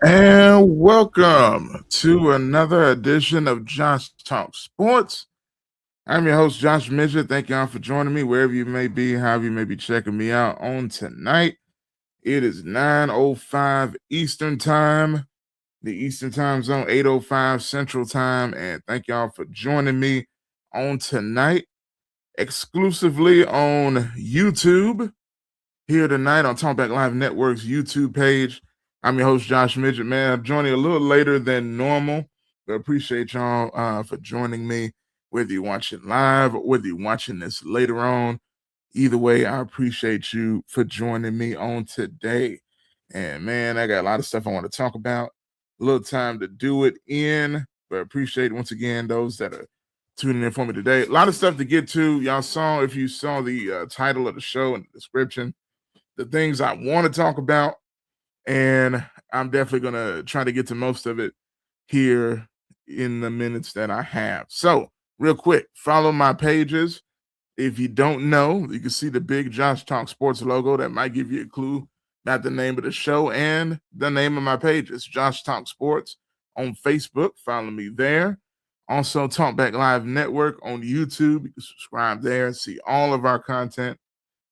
And welcome to another edition of Josh Talk Sports. I'm your host, Josh Midget. Thank y'all for joining me wherever you may be, however you may be checking me out on tonight. It is 9:05 Eastern Time, the Eastern Time Zone, 8:05 Central Time. And thank y'all for joining me on tonight, exclusively on YouTube, here tonight on TalkBackLive Network's YouTube page. I'm your host, Josh Midget, man. I'm joining a little later than normal, but appreciate y'all for joining me, whether you're watching live or whether you're watching this later on. Either way, I appreciate you for joining me on today. And man, I got a lot of stuff I want to talk about. A little time to do it in, but appreciate once again those that are tuning in for me today. A lot of stuff to get to. Y'all saw, if you saw the title of the show and the description, the things I want to talk about, and I'm definitely going to try to get to most of it here in the minutes that I have. So, real quick, follow my pages. If you don't know, you can see the big Josh Talk Sports logo. That might give you a clue about the name of the show and the name of my pages. Josh Talk Sports on Facebook. Follow me there. Also, Talkback Live Network on YouTube. You can subscribe there and see all of our content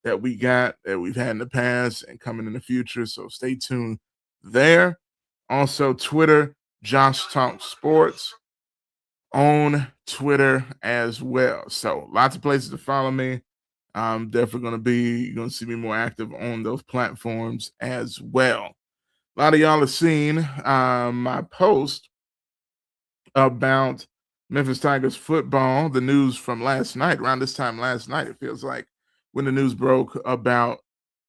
that we got, that we've had in the past and coming in the future. So stay tuned there. Also, Twitter, Josh Talk Sports on Twitter as well. So lots of places to follow me. I'm definitely you're going to see me more active on those platforms as well. A lot of y'all have seen my post about Memphis Tigers football, the news from last night, around this time last night, it feels like, when the news broke about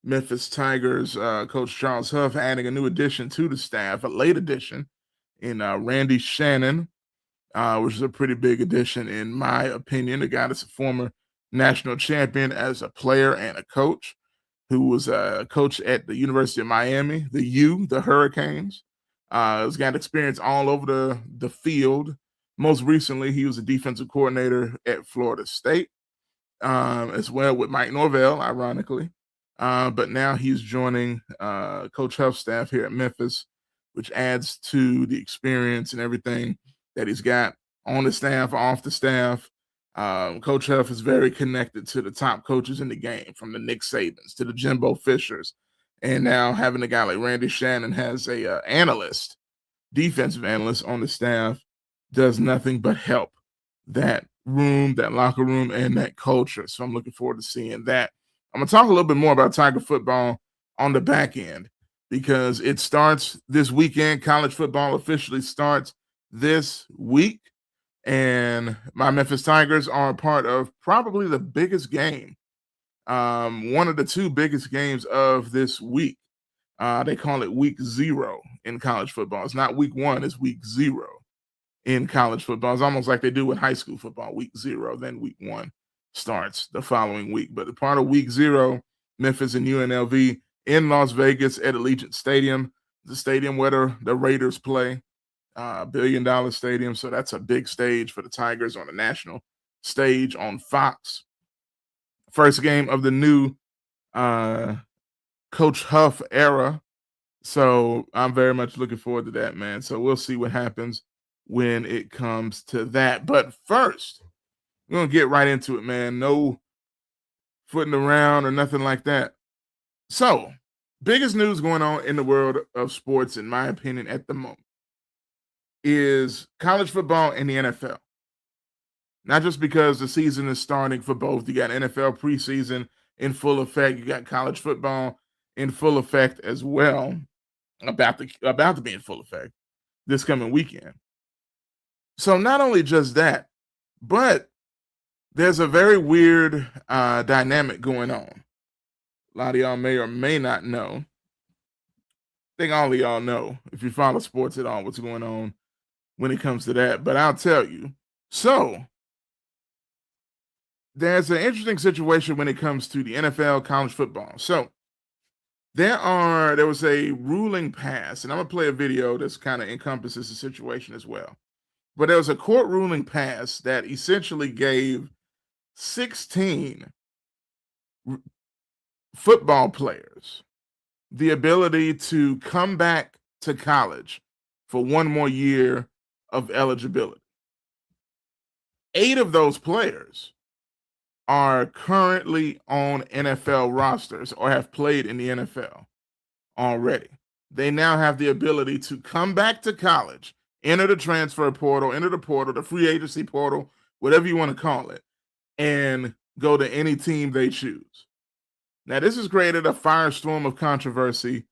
Memphis Tigers coach Charles Huff adding a new addition to the staff, a late addition in Randy Shannon, which is a pretty big addition in my opinion. A guy that's a former national champion as a player and a coach, who was a coach at the University of Miami, the Hurricanes. He's got experience all over the field. Most recently, he was a defensive coordinator at Florida State, as well with Mike Norvell, ironically. But now he's joining Coach Huff's staff here at Memphis, which adds to the experience and everything that he's got on the staff, off the staff. Coach Huff is very connected to the top coaches in the game, from the Nick Sabans to the Jimbo Fishers. And now having a guy like Randy Shannon has a defensive analyst on the staff, does nothing but help that room, that locker room, and that culture. So I'm looking forward to seeing that. I'm going to talk a little bit more about Tiger football on the back end, because it starts this weekend. College football officially starts this week, and my Memphis Tigers are a part of probably the biggest game, one of the two biggest games of this week. They call it week 0 in college football. It's not week 1, it's week 0 in college football. It's almost like they do with high school football. Week 0, then week 1 starts the following week. But the part of week 0, Memphis and UNLV in Las Vegas at Allegiant Stadium, the stadium where the Raiders play, $1 billion stadium. So that's a big stage for the Tigers on a national stage on Fox. First game of the new Coach Huff era. So I'm very much looking forward to that, man. So we'll see what happens when it comes to that. But first, we're going to get right into it, man. No footing around or nothing like that. So, biggest news going on in the world of sports, in my opinion, at the moment, is college football and the NFL. Not just because the season is starting for both. You got NFL preseason in full effect. You got college football in full effect as well, about to be in full effect this coming weekend. So not only just that, but there's a very weird dynamic going on. A lot of y'all may or may not know. I think all of y'all know, if you follow sports at all, what's going on when it comes to that. But I'll tell you. So there's an interesting situation when it comes to the NFL, college football. So there was a ruling passed, and I'm gonna play a video that's kind of encompasses the situation as well. But there was a court ruling passed that essentially gave 16 football players the ability to come back to college for one more year of eligibility. 8 of those players are currently on NFL rosters or have played in the NFL already. They now have the ability to come back to college, enter the transfer portal, enter the portal, the free agency portal, whatever you want to call it, and go to any team they choose. Now, this has created a firestorm of controversy,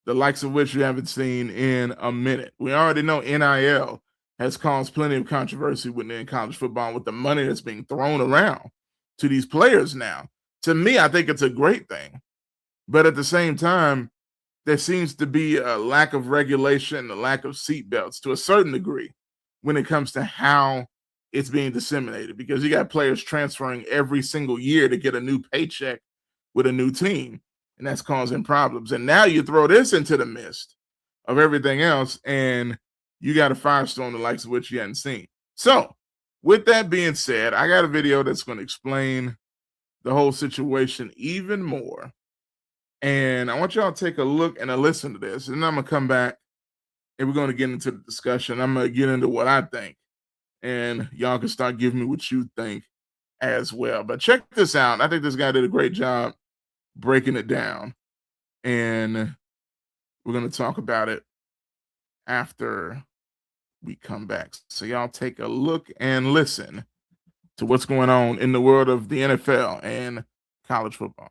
the likes of which you haven't seen in a minute. We already know NIL has caused plenty of controversy within college football with the money that's being thrown around to these players now. To me, I think it's a great thing. But at the same time, there seems to be a lack of regulation, a lack of seatbelts to a certain degree when it comes to how it's being disseminated, because you got players transferring every single year to get a new paycheck with a new team, and that's causing problems. And now you throw this into the midst of everything else, and you got a firestorm the likes of which you hadn't seen. So, with that being said, I got a video that's going to explain the whole situation even more. And I want y'all to take a look and a listen to this. And then I'm going to come back and we're going to get into the discussion. I'm going to get into what I think. And y'all can start giving me what you think as well. But check this out. I think this guy did a great job breaking it down. And we're going to talk about it after we come back. So y'all take a look and listen to what's going on in the world of the NFL and college football.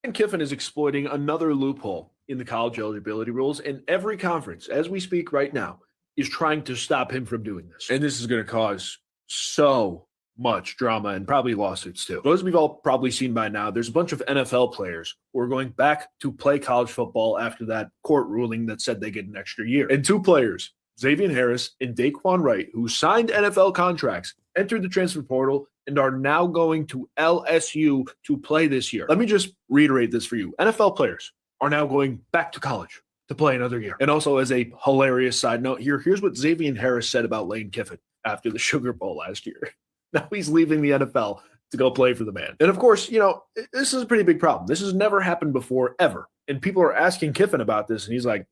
And Kiffin is exploiting another loophole in the college eligibility rules, and every conference, as we speak right now, is trying to stop him from doing this. And this is going to cause so much drama and probably lawsuits too. But as we've all probably seen by now, there's a bunch of NFL players who are going back to play college football after that court ruling that said they get an extra year. And 2 players, Xavier Harris and Daquan Wright, who signed NFL contracts, entered the transfer portal, and are now going to LSU to play this year. Let me just reiterate this for you. NFL players are now going back to college to play another year. And also, as a hilarious side note here, here's what Xavier Harris said about Lane Kiffin after the Sugar Bowl last year. Now he's leaving the NFL to go play for the man. And of course, you know, this is a pretty big problem. This has never happened before, ever. And people are asking Kiffin about this, and he's like,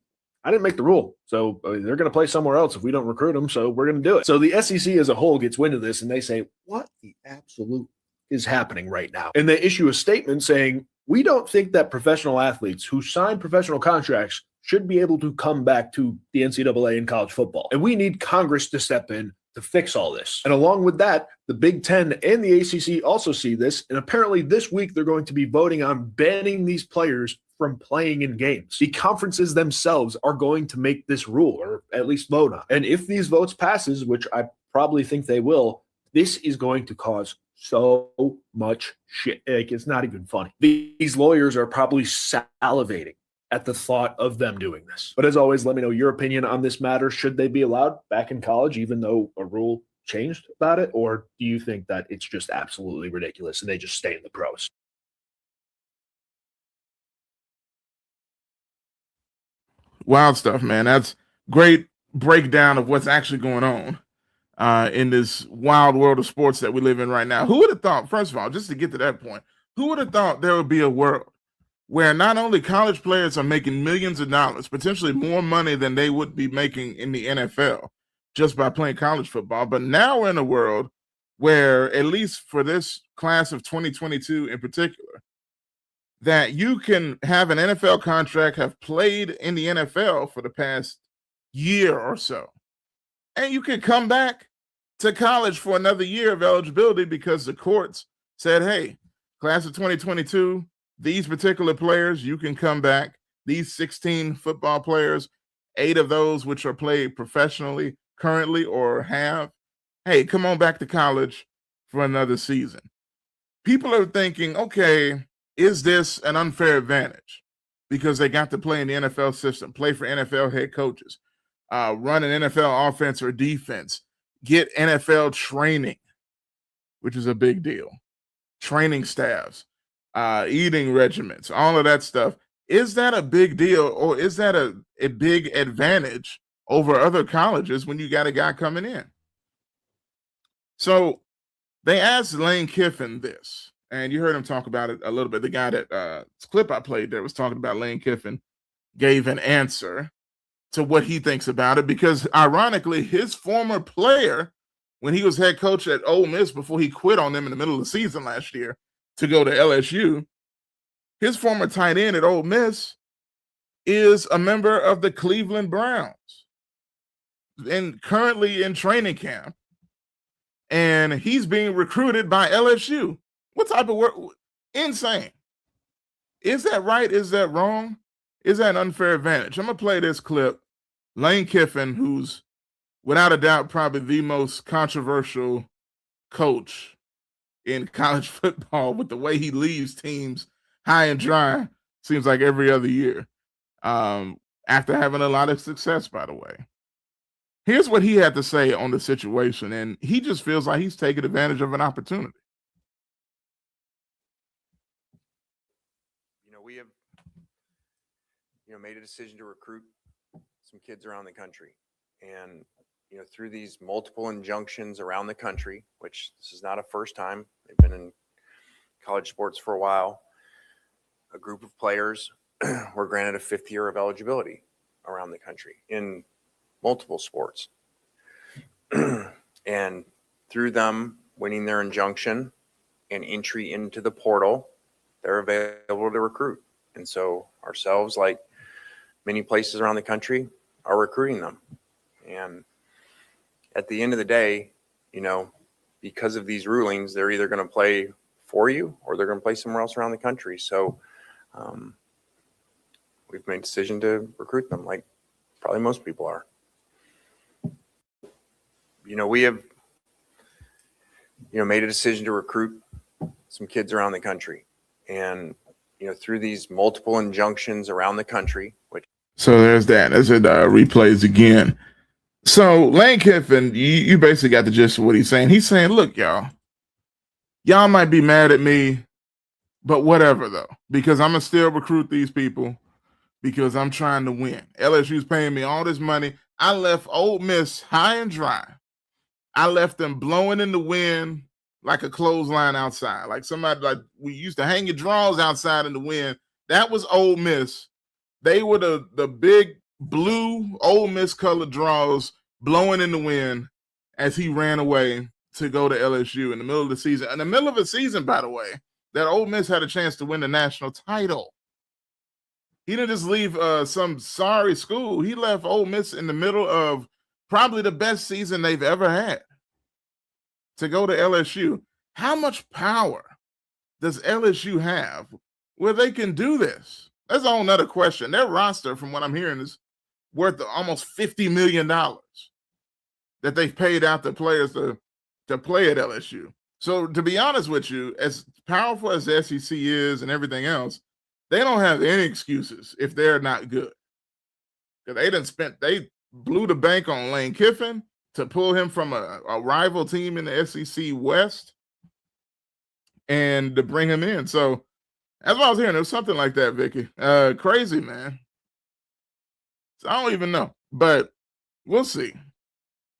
I didn't make the rule. So they're going to play somewhere else if we don't recruit them. So we're going to do it. So the SEC as a whole gets wind of this, and they say, what the absolute is happening right now? And they issue a statement saying, we don't think that professional athletes who sign professional contracts should be able to come back to the NCAA in college football. And we need Congress to step in to fix all this. And along with that, the Big Ten and the ACC also see this. And apparently this week, they're going to be voting on banning these players from playing in games. The conferences themselves are going to make this rule, or at least vote on. And if these votes passes, which I probably think they will, this is going to cause so much shit. Like, it's not even funny. These lawyers are probably salivating at the thought of them doing this. But as always, let me know your opinion on this matter. Should they be allowed back in college, even though a rule changed about it? Or do you think that it's just absolutely ridiculous and they just stay in the pros? Wild stuff, man. That's great breakdown of what's actually going on in this wild world of sports that we live in right now. Who would have thought, first of all, just to get to that point, who would have thought there would be a world where not only college players are making millions of dollars, potentially more money than they would be making in the NFL just by playing college football, but now we're in a world where, at least for this class of 2022 in particular, that you can have an NFL contract, have played in the NFL for the past year or so, and you can come back to college for another year of eligibility because the courts said, hey, class of 2022, these particular players, you can come back. These 16 football players, 8 of those which are played professionally currently or have, hey, come on back to college for another season. People are thinking, okay, is this an unfair advantage? Because they got to play in the NFL system, play for NFL head coaches, run an NFL offense or defense, get NFL training, which is a big deal, training staffs, eating regimens, all of that stuff. Is that a big deal, or is that a big advantage over other colleges when you got a guy coming in? So they asked Lane Kiffin this, and you heard him talk about it a little bit. The guy that clip I played there was talking about Lane Kiffin gave an answer to what he thinks about it, because ironically, his former player, when he was head coach at Ole Miss before he quit on them in the middle of the season last year to go to LSU, his former tight end at Ole Miss is a member of the Cleveland Browns and currently in training camp. And he's being recruited by LSU. What type of work? Insane. Is that right? Is that wrong? Is that an unfair advantage? I'm going to play this clip. Lane Kiffin, who's without a doubt probably the most controversial coach in college football with the way he leaves teams high and dry, seems like every other year, after having a lot of success, by the way. Here's what he had to say on the situation, and he just feels like he's taking advantage of an opportunity. We have, made a decision to recruit some kids around the country, and through these multiple injunctions around the country, which this is not a first time, they've been in college sports for a while. A group of players were granted a 5th year of eligibility around the country in multiple sports. And through them winning their injunction and entry into the portal, they're available to recruit. And so ourselves, like many places around the country, are recruiting them. And at the end of the day, because of these rulings, they're either going to play for you or they're going to play somewhere else around the country. So we've made a decision to recruit them, like probably most people are. We have, made a decision to recruit some kids around the country, and, through these multiple injunctions around the country, which. So there's that. As it replays again. So Lane Kiffin, you basically got the gist of what he's saying. He's saying, look, y'all might be mad at me, but whatever though, because I'm going to still recruit these people because I'm trying to win. LSU's paying me all this money. I left Ole Miss high and dry. I left them blowing in the wind like a clothesline outside. Like somebody, like we used to hang your drawers outside in the wind. That was Ole Miss. They were the big blue Ole Miss colored drawers blowing in the wind as he ran away to go to LSU in the middle of the season. In the middle of the season, by the way, that Ole Miss had a chance to win the national title. He didn't just leave some sorry school. He left Ole Miss in the middle of probably the best season they've ever had to go to LSU. How much power does LSU have where they can do this? That's a whole nother question. Their roster, from what I'm hearing, is worth almost $50 million that they've paid out to players to play at LSU. So to be honest with you, as powerful as the SEC is and everything else, they don't have any excuses if they're not good. They blew the bank on Lane Kiffin to pull him from a rival team in the SEC West and to bring him in. So that's what I was hearing. It was something like that, Vicky. Crazy, man. So I don't even know, but we'll see.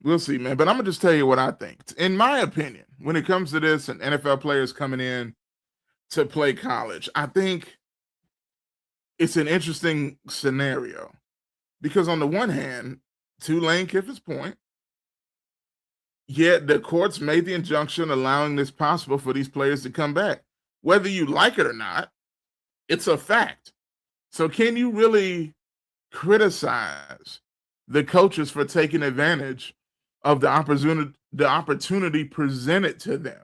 We'll see, man. But I'm going to just tell you what I think. In my opinion, when it comes to this and NFL players coming in to play college, I think it's an interesting scenario because on the one hand, to Lane Kiffin's point, yet the courts made the injunction allowing this possible for these players to come back. Whether you like it or not, it's a fact. So can you really criticize the coaches for taking advantage of the opportunity presented to them?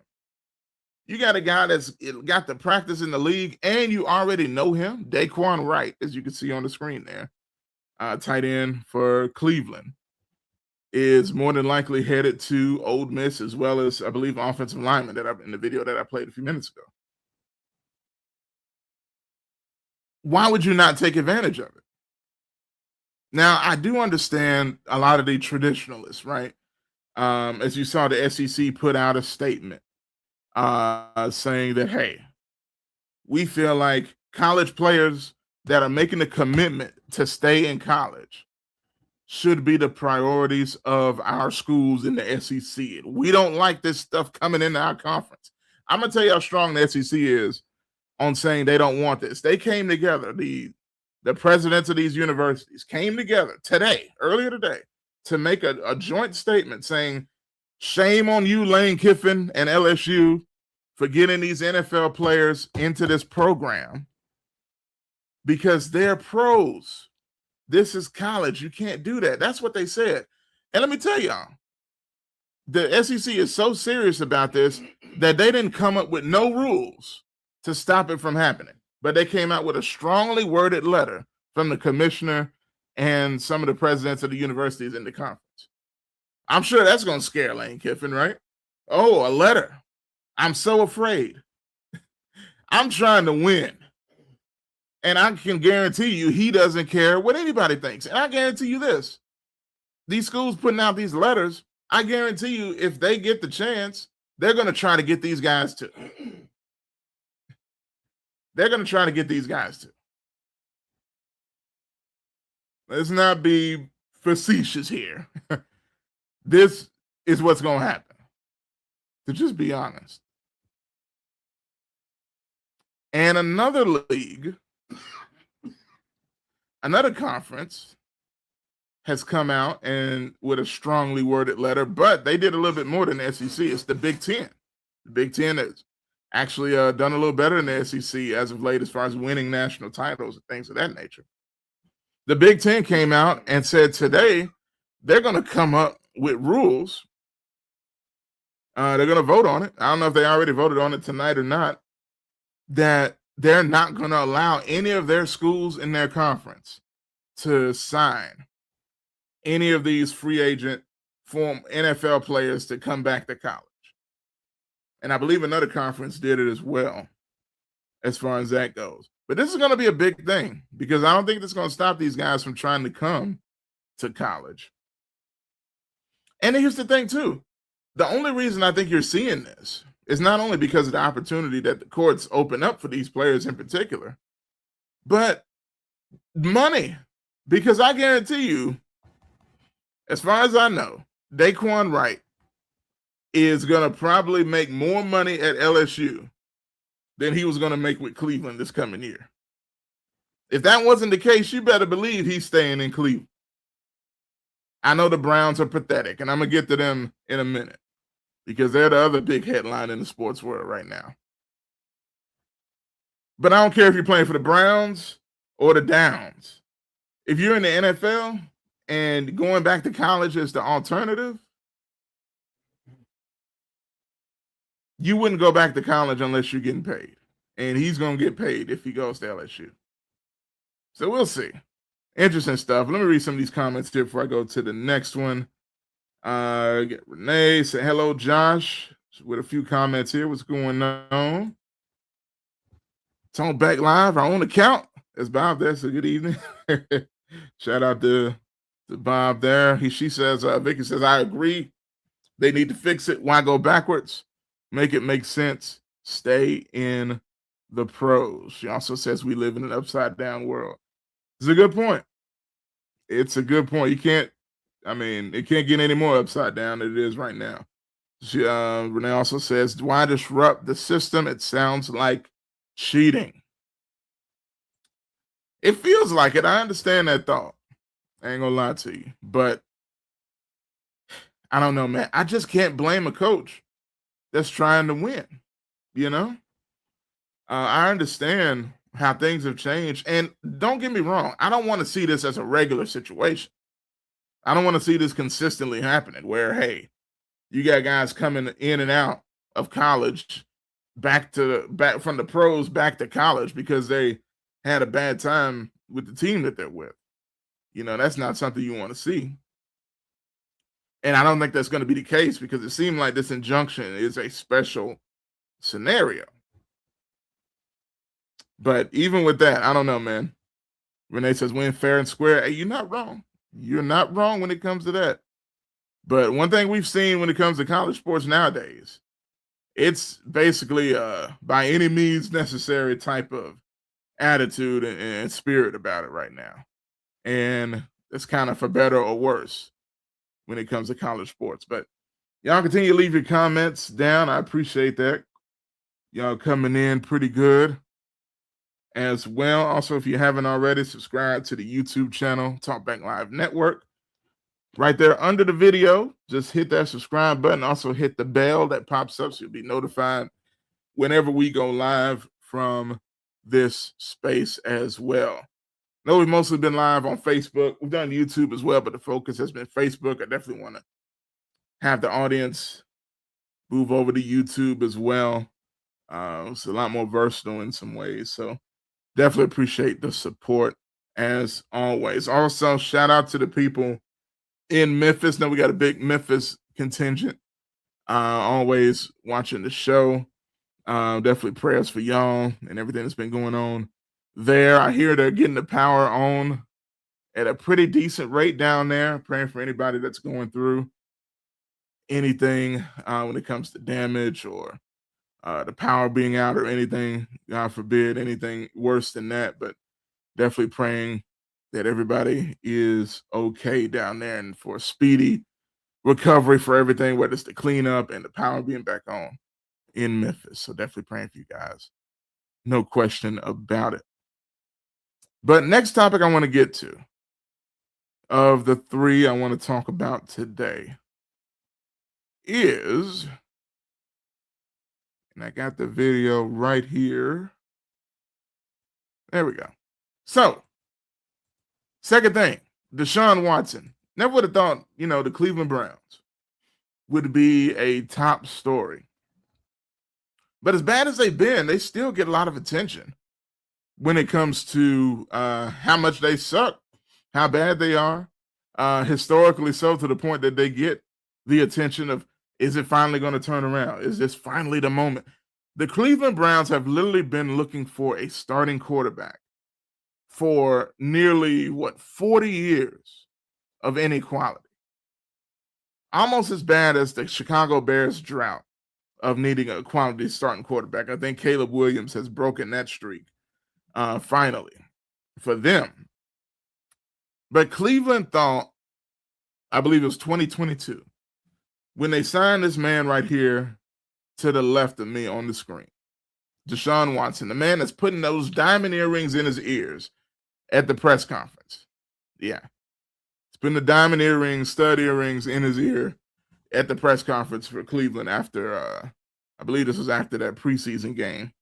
You got a guy that's got the practice in the league and you already know him, Daquan Wright, as you can see on the screen there, tight end for Cleveland, is more than likely headed to Ole Miss, as well as, I believe, offensive lineman in the video that I played a few minutes ago. Why would you not take advantage of it? Now, I do understand a lot of the traditionalists, right? As you saw, the SEC put out a statement saying that, hey, we feel like college players that are making a commitment to stay in college should be the priorities of our schools in the SEC. We don't like this stuff coming into our conference. I'm going to tell you how strong the SEC is on saying they don't want this. They came together. The the presidents of these universities came together earlier today, to make a joint statement saying, shame on you, Lane Kiffin and LSU, for getting these NFL players into this program because they're pros. This is college. You can't do that. That's what they said. And let me tell y'all, the SEC is so serious about this that they didn't come up with no rules to stop it from happening. But they came out with a strongly worded letter from the commissioner and some of the presidents of the universities in the conference. I'm sure that's going to scare Lane Kiffin, right? Oh, a letter. I'm so afraid. I'm trying to win. And I can guarantee you he doesn't care what anybody thinks. And I guarantee you this. These schools putting out these letters, I guarantee you if they get the chance, they're going to try to get these guys too. They're going to try to get these guys too. Let's not be facetious here. This is what's going to happen. To just be honest. And another league, another conference has come out and with a strongly worded letter, but they did a little bit more than the SEC. It's the Big Ten. The Big Ten has actually done a little better than the SEC as of late as far as winning national titles and things of that nature. The Big Ten came out and said today they're going to come up with rules. They're going to vote on it. I don't know if they already voted on it tonight or not, that they're not going to allow any of their schools in their conference to sign any of these free agent form NFL players to come back to college. And I believe another conference did it as well, as far as that goes. But this is going to be a big thing because I don't think it's going to stop these guys from trying to come to college. And here's the thing, too. The only reason I think you're seeing this is not only because of the opportunity that the courts open up for these players in particular, but money. Because I guarantee you, as far as I know, Daquan Wright is going to probably make more money at LSU than he was going to make with Cleveland this coming year. If that wasn't the case, you better believe he's staying in Cleveland. I know the Browns are pathetic, and I'm going to get to them in a minute because they're the other big headline in the sports world right now. But I don't care if you're playing for the Browns or the Downs. If you're in the NFL and going back to college is the alternative, you wouldn't go back to college unless you're getting paid. And he's going to get paid if he goes to LSU. So we'll see. Interesting stuff. Let me read some of these comments here before I go to the next one. Get Renee say hello, Josh, with a few comments here. What's going on? TalkBackLive, our own account. That's Bob there. So good evening. Shout out to Bob there. She says, Vicky says, I agree. They need to fix it. Why go backwards? Make it make sense. Stay in the pros. She also says we live in an upside down world. It's a good point. It's a good point. It can't get any more upside down than it is right now. She, Renee also says, why disrupt the system? It sounds like cheating. It feels like it. I understand that thought. I ain't gonna lie to you. But I don't know, man. I just can't blame a coach that's trying to win, you know? I understand how things have changed. And don't get me wrong, I don't want to see this as a regular situation. I don't want to see this consistently happening where, hey, you got guys coming in and out of college back from the pros back to college because they had a bad time with the team that they're with. You know, that's not something you want to see. And I don't think that's going to be the case because it seemed like this injunction is a special scenario. But even with that, I don't know, man. Renee says, win fair and square. Hey, you're not wrong. You're not wrong when it comes to that. But one thing we've seen when it comes to college sports nowadays, it's basically by any means necessary type of attitude and spirit about it right now. And it's kind of for better or worse when it comes to college sports. But y'all continue to leave your comments down. I appreciate that. Y'all coming in pretty good. as well. Also, if you haven't already, subscribe to the YouTube channel, Talkback Live Network. Right there under the video, just hit that subscribe button. Also hit the bell that pops up so you'll be notified whenever we go live from this space as well. I know we've mostly been live on Facebook. We've done YouTube as well, but the focus has been Facebook. I definitely want to have the audience move over to YouTube as well. It's a lot more versatile in some ways. So definitely appreciate the support as always. Also, shout out to the people in Memphis. Now we got a big Memphis contingent. Always watching the show. Definitely prayers for y'all and everything that's been going on there. I hear they're getting the power on at a pretty decent rate down there. Praying for anybody that's going through anything when it comes to damage or the power being out or anything. God forbid anything worse than that. But definitely praying that everybody is okay down there and for a speedy recovery for everything, whether it's the cleanup and the power being back on in Memphis. So definitely praying for you guys. No question about it. But next topic I want to get to of the three I want to talk about today is, and I got the video right here. There we go. So, second thing, Deshaun Watson. Never would have thought, the Cleveland Browns would be a top story. But as bad as they've been, they still get a lot of attention when it comes to how much they suck, how bad they are, historically so, to the point that they get the attention of, is it finally going to turn around? Is this finally the moment? The Cleveland Browns have literally been looking for a starting quarterback for nearly, 40 years of inequality. Almost as bad as the Chicago Bears drought of needing a quality starting quarterback. I think Caleb Williams has broken that streak finally for them. But Cleveland thought, I believe it was 2022, when they signed this man right here to the left of me on the screen, Deshaun Watson, the man that's putting those diamond earrings in his ears at the press conference. Yeah. It's been the diamond earrings, stud earrings in his ear at the press conference for Cleveland after, I believe this was after that preseason game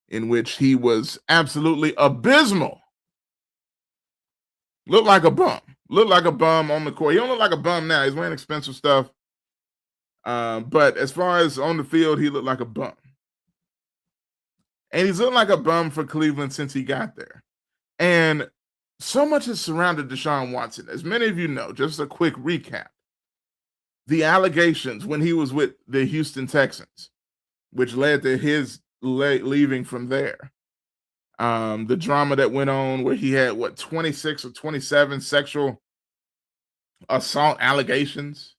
in which he was absolutely abysmal. Looked like a bum. Looked like a bum on the court. He don't look like a bum now. He's wearing expensive stuff. But as far as on the field, he looked like a bum. And he's looked like a bum for Cleveland since he got there. And so much has surrounded Deshaun Watson. As many of you know, just a quick recap. The allegations when he was with the Houston Texans, which led to his leaving from there. The drama that went on where he had, 26 or 27 sexual assault allegations.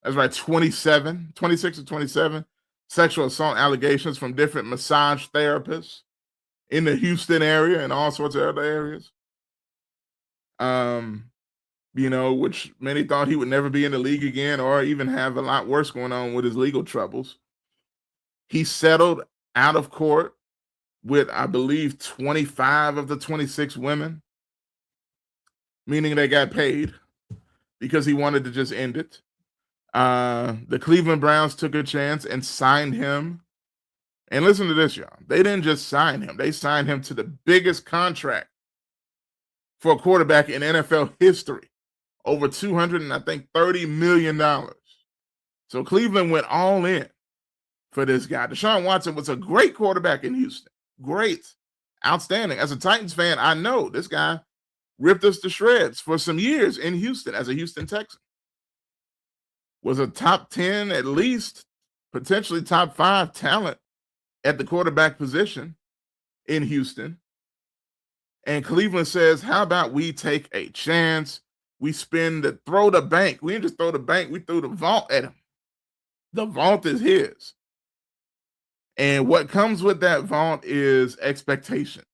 That's right, 26 or 27 sexual assault allegations from different massage therapists in the Houston area and all sorts of other areas. Which many thought he would never be in the league again or even have a lot worse going on with his legal troubles. He settled out of court with, I believe, 25 of the 26 women, meaning they got paid because he wanted to just end it. The Cleveland Browns took a chance and signed him. And listen to this, y'all. They didn't just sign him. They signed him to the biggest contract for a quarterback in NFL history. Over $230 million. So Cleveland went all in for this guy. Deshaun Watson was a great quarterback in Houston. Great. Outstanding. As a Titans fan, I know this guy ripped us to shreds for some years in Houston as a Houston Texan. Was a top 10, at least, potentially top 5 talent at the quarterback position in Houston. And Cleveland says, how about we take a chance? We throw the bank. We didn't just throw the bank. We threw the vault at him. The vault is his. And what comes with that vault is expectations.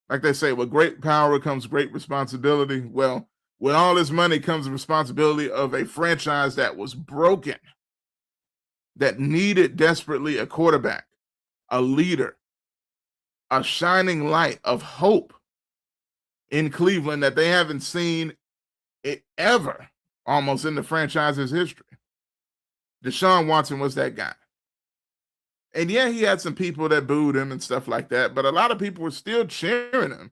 Like they say, with great power comes great responsibility. Well, with all this money comes the responsibility of a franchise that was broken, that needed desperately a quarterback, a leader, a shining light of hope in Cleveland that they haven't seen it ever almost in the franchise's history. Deshaun Watson was that guy. And yeah, he had some people that booed him and stuff like that, but a lot of people were still cheering him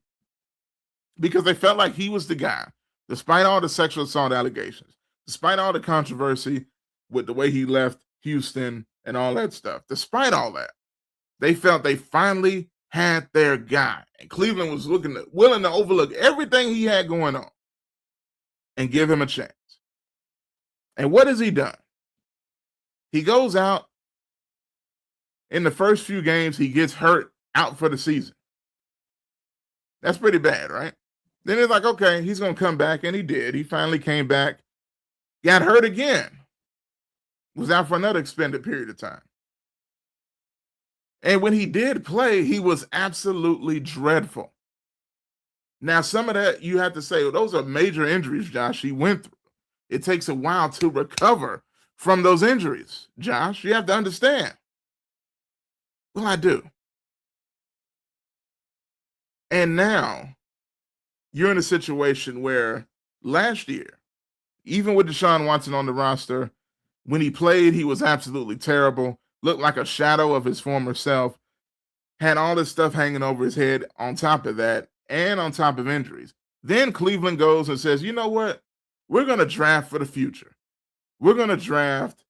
because they felt like he was the guy, despite all the sexual assault allegations, despite all the controversy with the way he left Houston and all that stuff. Despite all that, they felt they finally had their guy. And Cleveland was willing to overlook everything he had going on and give him a chance. And what has he done? He goes out. In the first few games, he gets hurt, out for the season. That's pretty bad, right? Then it's like, okay, he's going to come back, and he did. He finally came back, got hurt again, was out for another extended period of time. And when he did play, he was absolutely dreadful. Now, some of that you have to say, well, those are major injuries, Josh, he went through. It takes a while to recover from those injuries, Josh. You have to understand. Well, I do. And now you're in a situation where last year, even with Deshaun Watson on the roster, when he played, he was absolutely terrible, looked like a shadow of his former self, had all this stuff hanging over his head on top of that, and on top of injuries. Then Cleveland goes and says, you know what? We're going to draft for the future. We're going to draft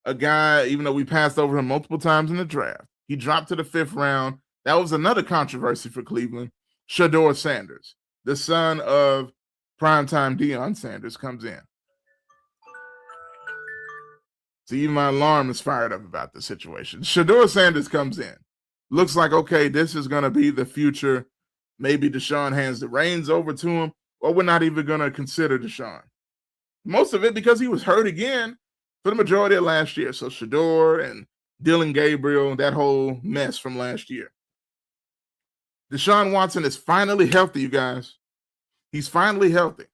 a guy, even though we passed over him multiple times in the draft. He dropped to the 5th round. That was another controversy for Cleveland. Shedeur Sanders, the son of primetime Deion Sanders, comes in. So even my alarm is fired up about the situation. Shedeur Sanders comes in. Looks like, okay, this is going to be the future. Maybe Deshaun hands the reins over to him, or we're not even going to consider Deshaun. Most of it because he was hurt again for the majority of last year. So Shedeur and Dylan Gabriel, that whole mess from last year. Deshaun Watson is finally healthy, you guys. He's finally healthy.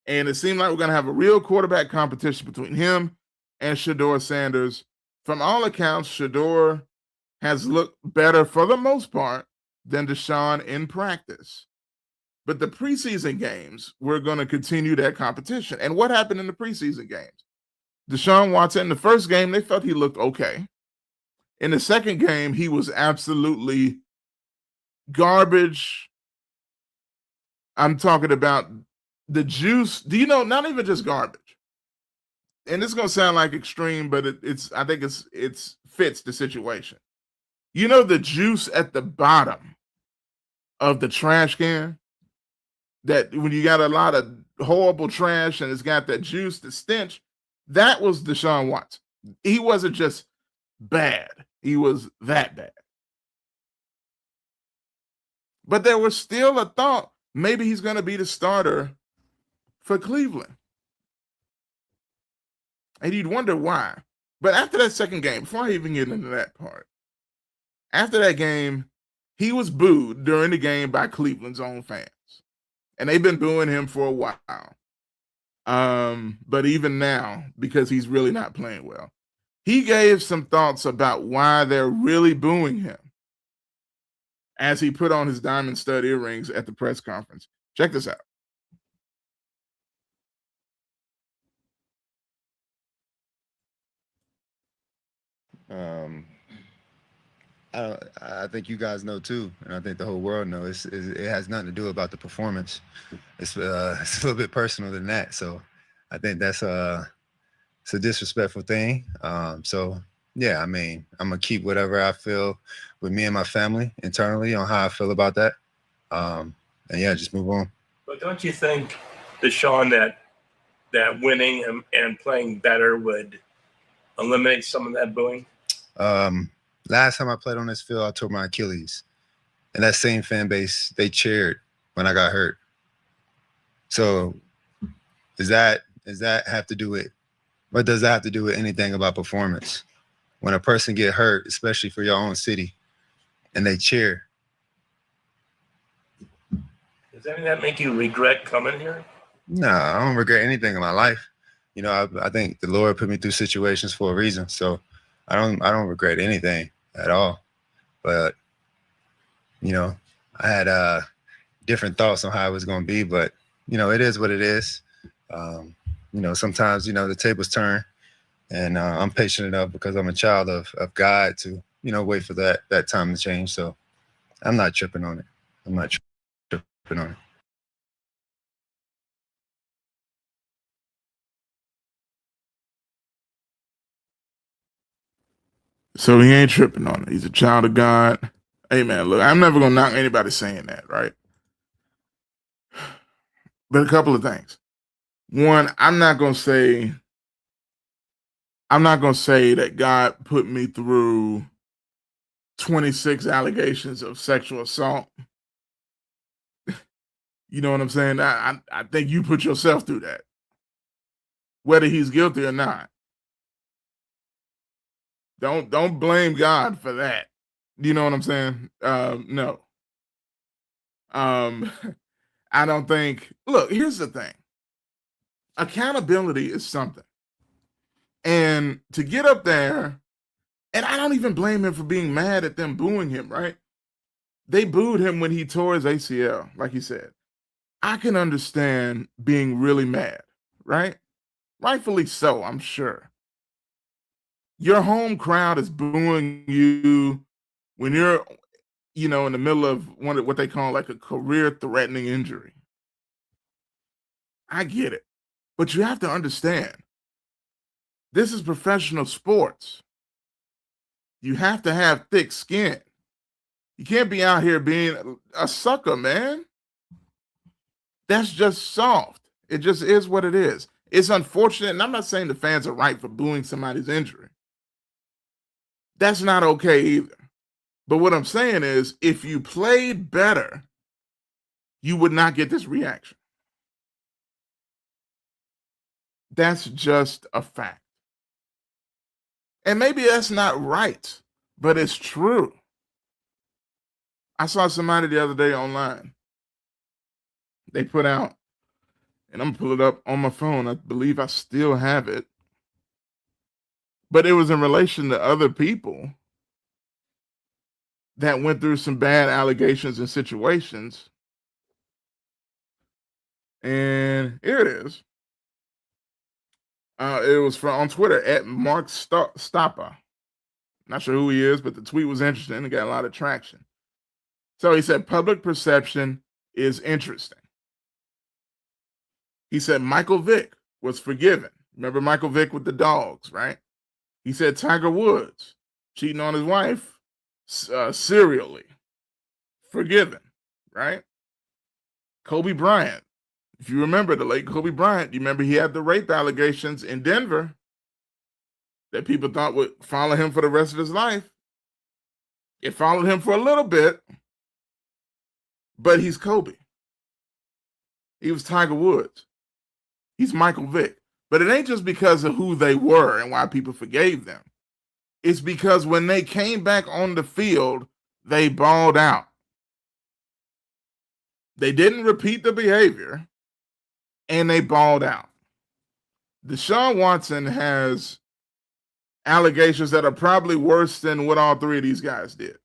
And it seemed like we're going to have a real quarterback competition between him and Shedeur Sanders. From all accounts, Shedeur has looked better for the most part than Deshaun in practice. But the preseason games, we're going to continue that competition. And what happened in the preseason games? Deshaun Watson, in the first game, they felt he looked okay. In the second game, he was absolutely garbage. I'm talking about the juice. Do you know, not even just garbage. And this is going to sound like extreme, but I think it's fits the situation. You know the juice at the bottom of the trash can? That when you got a lot of horrible trash and it's got that juice, the stench, that was Deshaun Watson. He wasn't just bad. He was that bad. But there was still a thought maybe he's going to be the starter for Cleveland. And you'd wonder why. But after that second game, before I even get into that part, after that game, he was booed during the game by Cleveland's own fans. And they've been booing him for a while. But even now, because he's really not playing well, he gave some thoughts about why they're really booing him as he put on his diamond stud earrings at the press conference. Check this out. I think you guys know too, and I think the whole world knows. It has nothing to do about the performance. It's a little bit personal than that. So I think that's it's a disrespectful thing. So yeah, I mean, I'm gonna keep whatever I feel with me and my family internally on how I feel about that. And yeah, just move on. But don't you think, Deshaun, that winning and playing better would eliminate some of that booing? Last time I played on this field, I tore my Achilles. And that same fan base, they cheered when I got hurt. So does that have to do with, what does that have to do with anything about performance? When a person get hurt, especially for your own city, and they cheer. Does any of that make you regret coming here? No, I don't regret anything in my life. You know, I think the Lord put me through situations for a reason. So I don't regret anything at all. But you know, I had different thoughts on how it was going to be, but, you know, it is what it is. You know, sometimes, you know, the tables turn, and I'm patient enough because I'm a child of God to, you know, wait for that time to change. So I'm not tripping on it. I'm not tripping on it. So he ain't tripping on it. He's a child of God. Hey, man, look, I'm never going to knock anybody saying that, right? But a couple of things. One, I'm not going to say that God put me through 26 allegations of sexual assault. You know what I'm saying? I think you put yourself through that, whether he's guilty or not. Don't blame God for that. You know what I'm saying? No. I don't think. Look, here's the thing. Accountability is something, and to get up there, and I don't even blame him for being mad at them booing him. Right? They booed him when he tore his ACL, like he said. I can understand being really mad, right? Rightfully so, I'm sure. Your home crowd is booing you when you're, you know, in the middle of what they call like a career-threatening injury. I get it. But you have to understand, this is professional sports. You have to have thick skin. You can't be out here being a sucker, man. That's just soft. It just is what it is. It's unfortunate, and I'm not saying the fans are right for booing somebody's injury. That's not okay either. But what I'm saying is, if you played better, you would not get this reaction. That's just a fact. And maybe that's not right, but it's true. I saw somebody the other day online. They put out, and I'm gonna pull it up on my phone. I believe I still have it. But it was in relation to other people that went through some bad allegations and situations. And here it is. It was on Twitter at Mark Stoppa. Not sure who he is, but the tweet was interesting. It got a lot of traction. So he said, public perception is interesting. He said Michael Vick was forgiven. Remember Michael Vick with the dogs, right? He said Tiger Woods cheating on his wife serially. Forgiven, right? Kobe Bryant. If you remember the late Kobe Bryant, you remember he had the rape allegations in Denver that people thought would follow him for the rest of his life. It followed him for a little bit, but he's Kobe. He was Tiger Woods. He's Michael Vick. But it ain't just because of who they were and why people forgave them. It's because when they came back on the field, they balled out. They didn't repeat the behavior, and they balled out. Deshaun Watson has allegations that are probably worse than what all three of these guys did,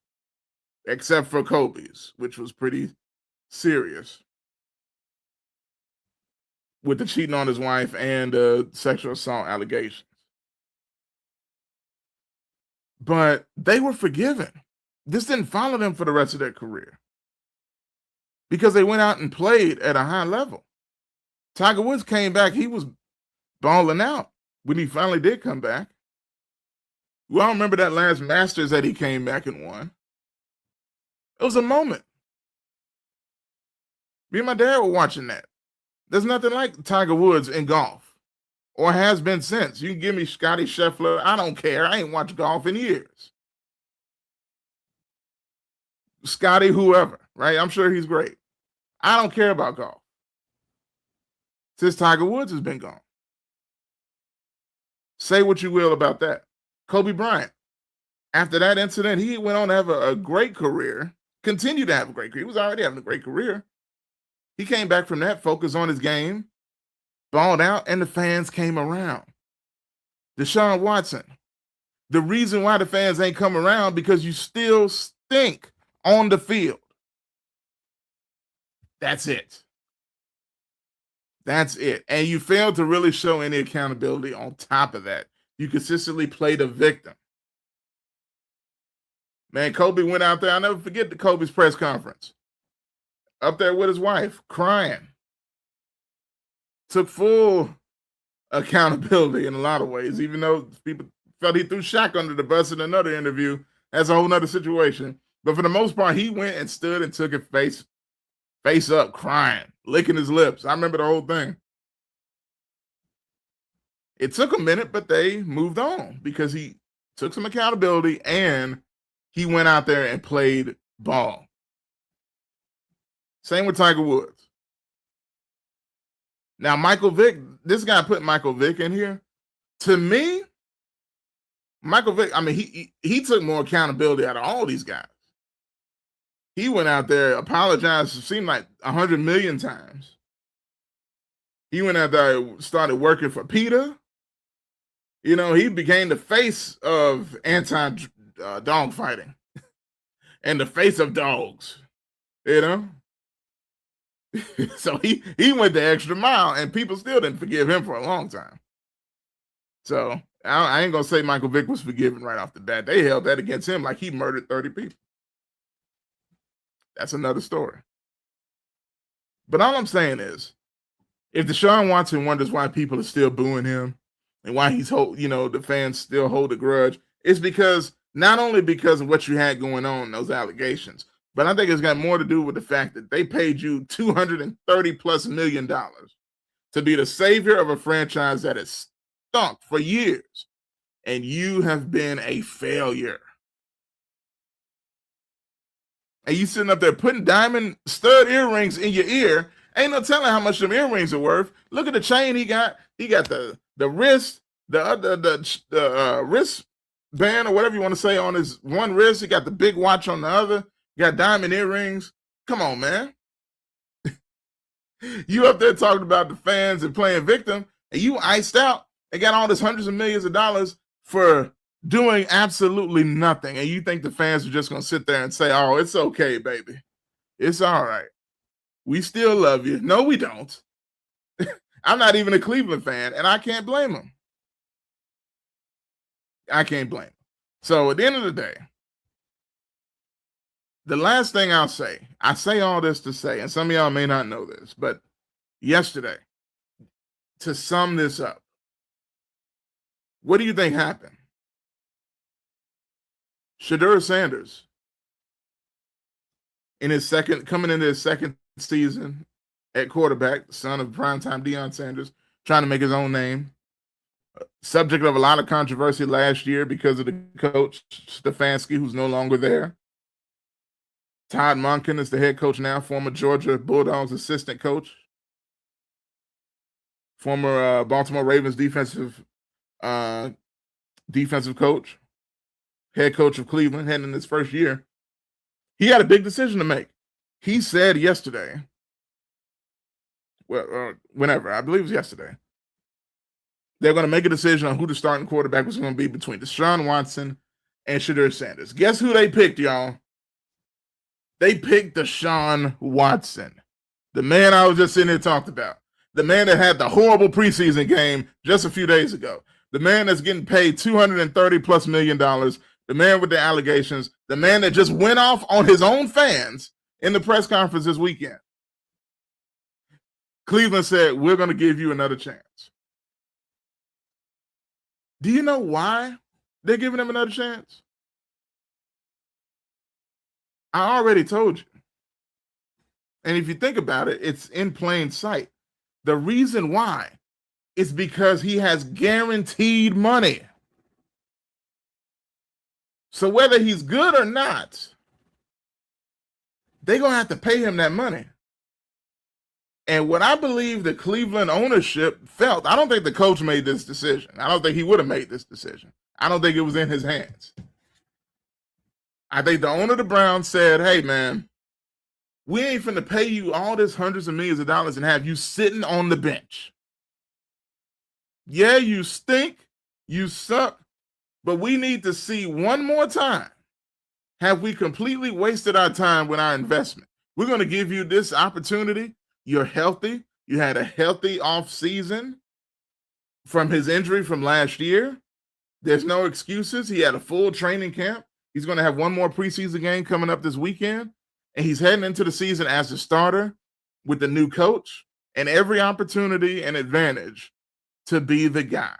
except for Kobe's, which was pretty serious, with the cheating on his wife and sexual assault allegations. But they were forgiven. This didn't follow them for the rest of their career because they went out and played at a high level. Tiger Woods came back. He was balling out when he finally did come back. We all remember that last Masters that he came back and won. It was a moment. Me and my dad were watching that. There's nothing like Tiger Woods in golf, or has been since. You can give me Scotty Scheffler. I don't care. I ain't watched golf in years. Scotty, whoever, right? I'm sure he's great. I don't care about golf since Tiger Woods has been gone. Say what you will about that. Kobe Bryant, after that incident, he went on to have a great career, continued to have a great career. He was already having a great career. He came back from that, focused on his game, balled out, and the fans came around. Deshaun Watson, the reason why the fans ain't come around because you still stink on the field. That's it. That's it. And you failed to really show any accountability on top of that. You consistently play the victim. Man, Kobe went out there. I'll never forget the Kobe's press conference. Up there with his wife, crying. Took full accountability in a lot of ways, even though people felt he threw Shaq under the bus in another interview. That's a whole nother situation. But for the most part, he went and stood and took it face up, crying, licking his lips. I remember the whole thing. It took a minute, but they moved on because he took some accountability and he went out there and played ball. Same with Tiger Woods. Now, Michael Vick, this guy put Michael Vick in here. To me, Michael Vick, I mean, he took more accountability out of all these guys. He went out there, apologized, it seemed like 100 million times. He went out there, started working for PETA. You know, he became the face of anti-dog fighting and the face of dogs, you know? So he went the extra mile, and people still didn't forgive him for a long time. So I ain't going to say Michael Vick was forgiven right off the bat. They held that against him like he murdered 30 people. That's another story. But all I'm saying is, if Deshaun Watson wonders why people are still booing him and why the fans still hold a grudge, it's because not only because of what you had going on, those allegations, but I think it's got more to do with the fact that they paid you $230+ million to be the savior of a franchise that has stunk for years, and you have been a failure. And you sitting up there putting diamond stud earrings in your ear. Ain't no telling how much them earrings are worth. Look at the chain he got. He got the wrist, the wristband or whatever you want to say on his one wrist. He got the big watch on the other. He got diamond earrings. Come on, man. You up there talking about the fans and playing victim, and you iced out and got all this hundreds of millions of dollars for doing absolutely nothing. And you think the fans are just going to sit there and say, oh, it's okay, baby. It's all right. We still love you. No, we don't. I'm not even a Cleveland fan, and I can't blame them. I can't blame them. So at the end of the day, the last thing I'll say, I say all this to say, and some of y'all may not know this, but yesterday, to sum this up, what do you think happened? Shedeur Sanders, coming into his second season at quarterback, son of primetime Deion Sanders, trying to make his own name. Subject of a lot of controversy last year because of the coach, Stefanski, who's no longer there. Todd Monken is the head coach now, former Georgia Bulldogs assistant coach. Former Baltimore Ravens defensive coach. Head coach of Cleveland, heading in his first year. He had a big decision to make. He said yesterday, whenever, I believe it was yesterday, they're going to make a decision on who the starting quarterback was going to be between Deshaun Watson and Shedeur Sanders. Guess who they picked, y'all? They picked Deshaun Watson, the man I was just sitting here talking about, the man that had the horrible preseason game just a few days ago, the man that's getting paid $230+ million, the man with the allegations, the man that just went off on his own fans in the press conference this weekend. Cleveland said, we're going to give you another chance. Do you know why they're giving him another chance? I already told you. And if you think about it, it's in plain sight. The reason why is because he has guaranteed money. So whether he's good or not, they're going to have to pay him that money. And what I believe the Cleveland ownership felt, I don't think the coach made this decision. I don't think he would have made this decision. I don't think it was in his hands. I think the owner of the Browns said, hey, man, we ain't finna pay you all this hundreds of millions of dollars and have you sitting on the bench. Yeah, you stink, you suck, but we need to see one more time. Have we completely wasted our time with our investment? We're going to give you this opportunity. You're healthy. You had a healthy off season from his injury from last year. There's no excuses. He had a full training camp. He's going to have one more preseason game coming up this weekend, and he's heading into the season as a starter with the new coach and every opportunity and advantage to be the guy.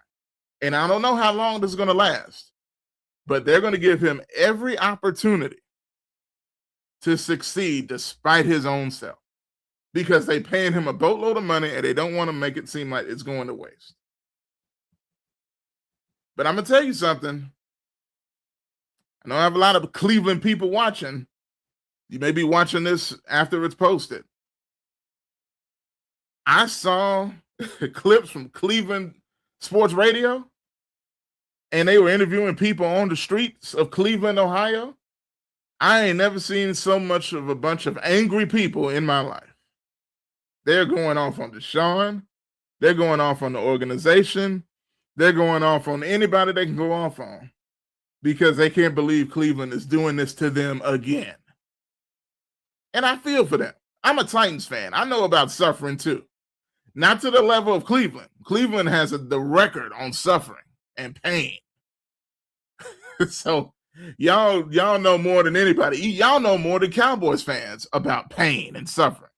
And I don't know how long this is going to last, but they're going to give him every opportunity to succeed despite his own self, because they paying him a boatload of money and they don't want to make it seem like it's going to waste. But I'm going to tell you something. I know I have a lot of Cleveland people watching. You may be watching this after it's posted. I saw clips from Cleveland sports radio, and they were interviewing people on the streets of Cleveland, Ohio. I ain't never seen so much of a bunch of angry people in my life. They're going off on Deshaun. They're going off on the organization. They're going off on anybody they can go off on because they can't believe Cleveland is doing this to them again. And I feel for them. I'm a Titans fan. I know about suffering too. Not to the level of Cleveland. Cleveland has the record on suffering and pain. So y'all know more than anybody. Y'all know more than Cowboys fans about pain and suffering.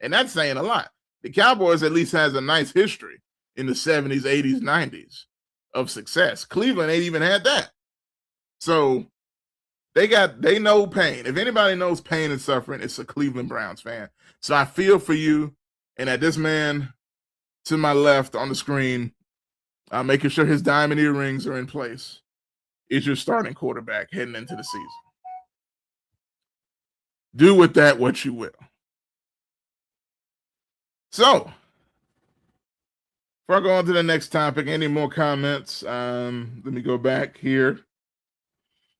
And that's saying a lot. The Cowboys at least has a nice history in the 70s, 80s, 90s of success. Cleveland ain't even had that. So they know pain. If anybody knows pain and suffering, it's a Cleveland Browns fan. So I feel for you. And that this man to my left on the screen, making sure his diamond earrings are in place, is your starting quarterback heading into the season. Do with that what you will. So, before I go on to the next topic, any more comments? Let me go back here.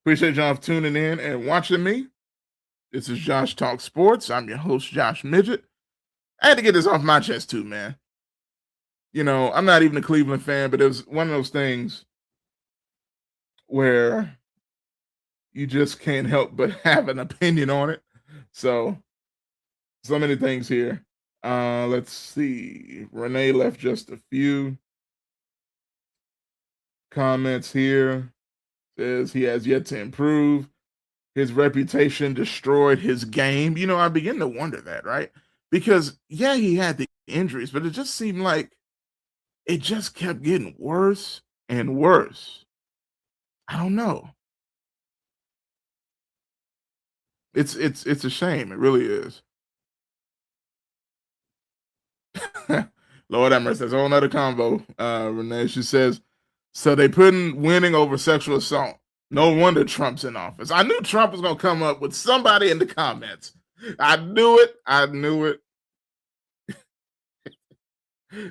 Appreciate y'all for tuning in and watching me. This is Josh Talk Sports. I'm your host, Josh Midget. I had to get this off my chest too, man. You know, I'm not even a Cleveland fan, but it was one of those things where you just can't help but have an opinion on it. So many things here. Let's see. Renee left just a few comments here. Says he has yet to improve. His reputation destroyed his game. You know, I begin to wonder that, right? Because, yeah, he had the injuries, but it just seemed like it just kept getting worse and worse. I don't know. It's a shame. It really is. Lord have mercy. That's a whole nother combo. Renee, she says, so they putting winning over sexual assault. No wonder Trump's in office. I knew Trump was going to come up with somebody in the comments. I knew it.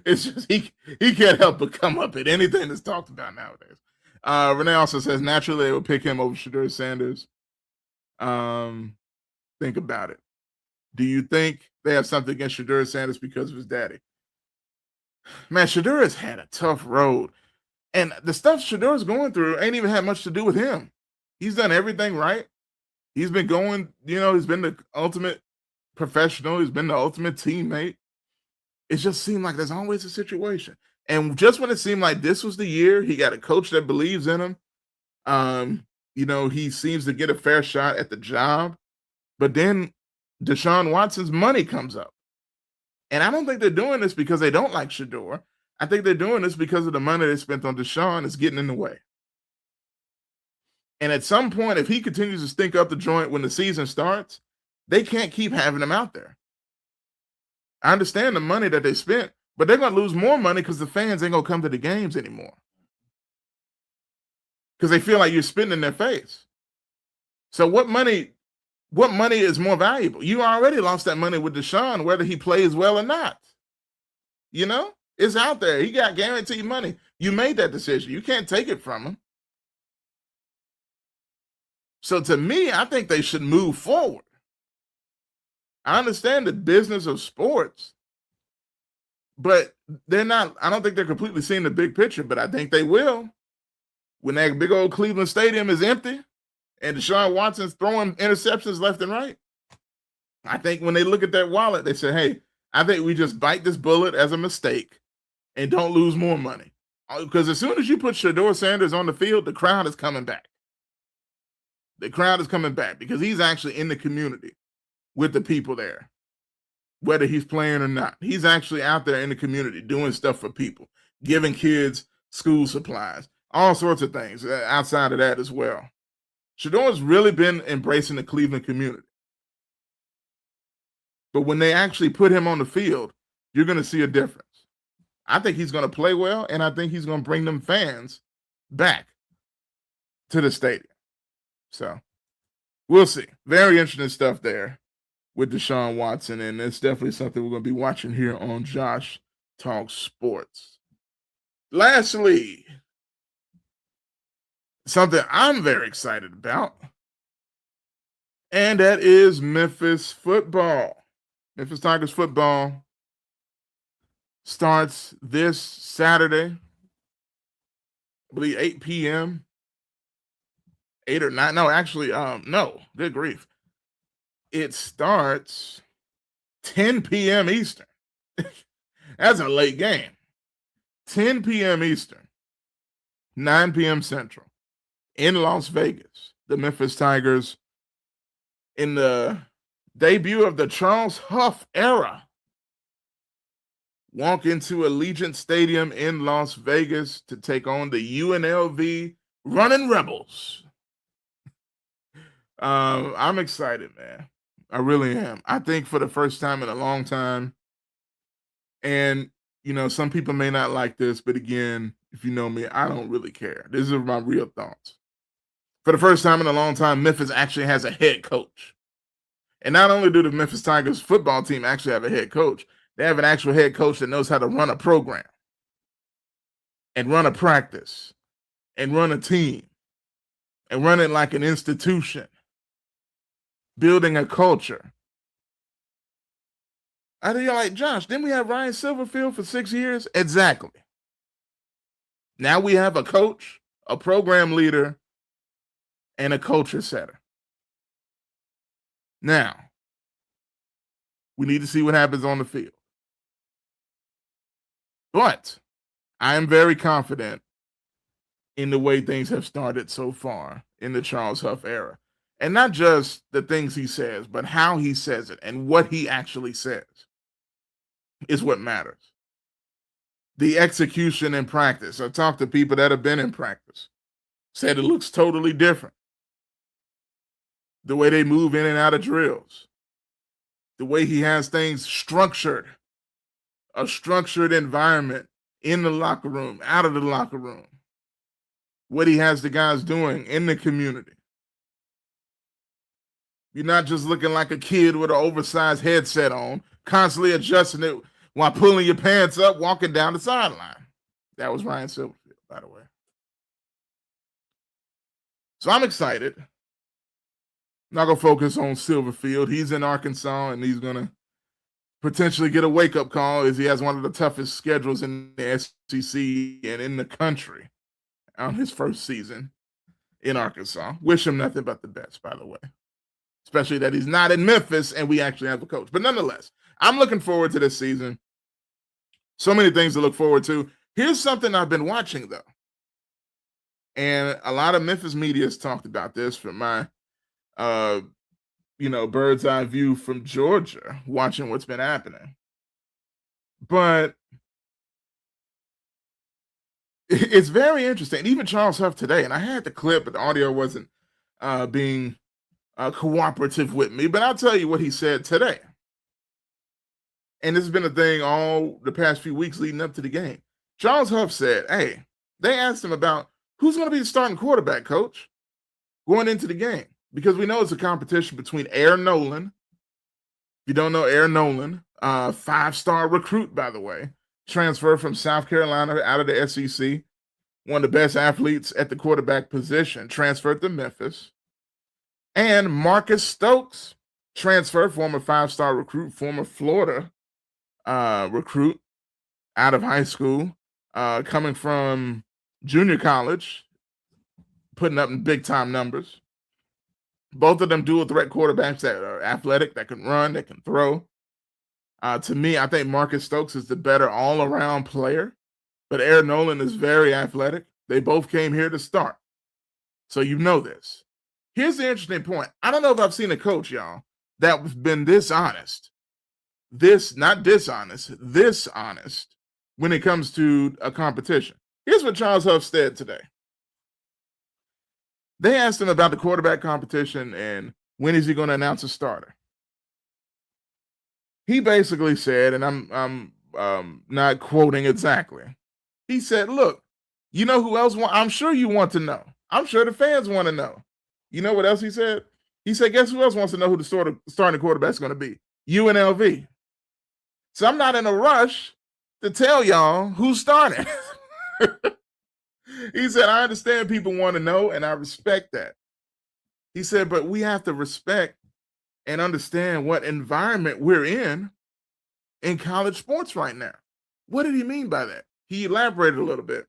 It's just he can't help but come up at anything that's talked about nowadays. Renee also says naturally they will pick him over Shedeur Sanders. Think about it. Do you think they have something against Shedeur Sanders because of his daddy? Man, Shedeur has had a tough road. And the stuff Shedeur's going through ain't even had much to do with him. He's done everything right. He's been going, he's been the ultimate professional. He's been the ultimate teammate. It just seemed like there's always a situation. And just when it seemed like this was the year, he got a coach that believes in him. He seems to get a fair shot at the job. But then Deshaun Watson's money comes up. And I don't think they're doing this because they don't like Shedeur. I think they're doing this because of the money they spent on Deshaun is getting in the way. And at some point, if he continues to stink up the joint when the season starts, they can't keep having him out there. I understand the money that they spent, but they're going to lose more money because the fans ain't going to come to the games anymore. Because they feel like you're spitting in their face. So what money is more valuable? You already lost that money with Deshaun, whether he plays well or not. It's out there. He got guaranteed money. You made that decision. You can't take it from him. So to me, I think they should move forward. I understand the business of sports, but they're not, I don't think they're completely seeing the big picture, but I think they will. When that big old Cleveland stadium is empty and Deshaun Watson's throwing interceptions left and right, I think when they look at that wallet, they say, hey, I think we just bite this bullet as a mistake and don't lose more money. Because as soon as you put Shedeur Sanders on the field, the crowd is coming back. The crowd is coming back because he's actually in the community with the people there, whether he's playing or not. He's actually out there in the community doing stuff for people, giving kids school supplies, all sorts of things outside of that as well. Shedeur's really been embracing the Cleveland community. But when they actually put him on the field, you're going to see a difference. I think he's going to play well, and I think he's going to bring them fans back to the stadium. So we'll see. Very interesting stuff there with Deshaun Watson, and it's definitely something we're going to be watching here on Josh Talks Sports. Lastly, something I'm very excited about, and that is Memphis football. Memphis Tigers football starts this Saturday, I believe 8 p.m. 8 or 9. No, actually, no, good grief. It starts 10 p.m. Eastern. That's a late game. 10 p.m. Eastern, 9 p.m. Central in Las Vegas. The Memphis Tigers, in the debut of the Charles Huff era, walk into Allegiant Stadium in Las Vegas to take on the UNLV Running Rebels. I'm excited, man. I really am. I think for the first time in a long time, and you know, some people may not like this, but again, if you know me, I don't really care. These are my real thoughts. For the first time in a long time, Memphis actually has a head coach. And not only do the Memphis Tigers football team actually have a head coach, they have an actual head coach that knows how to run a program and run a practice and run a team and run it like an institution, building a culture. I think you're like, Josh, didn't we have Ryan Silverfield for 6 years? Exactly. Now we have a coach, a program leader, and a culture setter. Now, we need to see what happens on the field. But I am very confident in the way things have started so far in the Charles Huff era. And not just the things he says, but how he says it and what he actually says is what matters. The execution in practice. I talked to people that have been in practice, said it looks totally different. The way they move in and out of drills, the way he has things structured, a structured environment in the locker room, out of the locker room, what he has the guys doing in the community. You're not just looking like a kid with an oversized headset on, constantly adjusting it while pulling your pants up, walking down the sideline. That was Ryan Silverfield, by the way. So I'm excited. I'm not going to focus on Silverfield. He's in Arkansas, and he's going to potentially get a wake-up call as he has one of the toughest schedules in the SEC and in the country on his first season in Arkansas. Wish him nothing but the best, by the way. Especially that he's not in Memphis and we actually have a coach. But nonetheless, I'm looking forward to this season. So many things to look forward to. Here's something I've been watching, though. And a lot of Memphis media has talked about this from my bird's eye view from Georgia, watching what's been happening. But it's very interesting. Even Charles Huff today, and I had the clip, but the audio wasn't being cooperative with me. But I'll tell you what he said today. And this has been a thing all the past few weeks leading up to the game. Charles Huff said, hey, they asked him about who's going to be the starting quarterback, coach, going into the game. Because we know it's a competition between Air Nolan. If you don't know Air Nolan, 5-star recruit, by the way, transferred from South Carolina out of the SEC, one of the best athletes at the quarterback position, transferred to Memphis. And Marcus Stokes, transferred, former 5-star recruit, former Florida recruit out of high school, coming from junior college, putting up in big-time numbers. Both of them dual threat quarterbacks that are athletic, that can run, that can throw. To me, I think Marcus Stokes is the better all-around player, but Aaron Nolan is very athletic. They both came here to start. So you know this. Here's the interesting point. I don't know if I've seen a coach, y'all, that's been this honest. Not dishonest, this honest when it comes to a competition. Here's what Charles Huff said today. They asked him about the quarterback competition and when is he going to announce a starter. He basically said, and I'm not quoting exactly. He said, "Look, you know who else I'm sure you want to know. I'm sure the fans want to know. You know what else he said? He said, guess who else wants to know who the starting quarterback is going to be? UNLV. So I'm not in a rush to tell y'all who's starting." He said, "I understand people want to know, and I respect that." He said, "But we have to respect and understand what environment we're in college sports right now." What did he mean by that? He elaborated a little bit.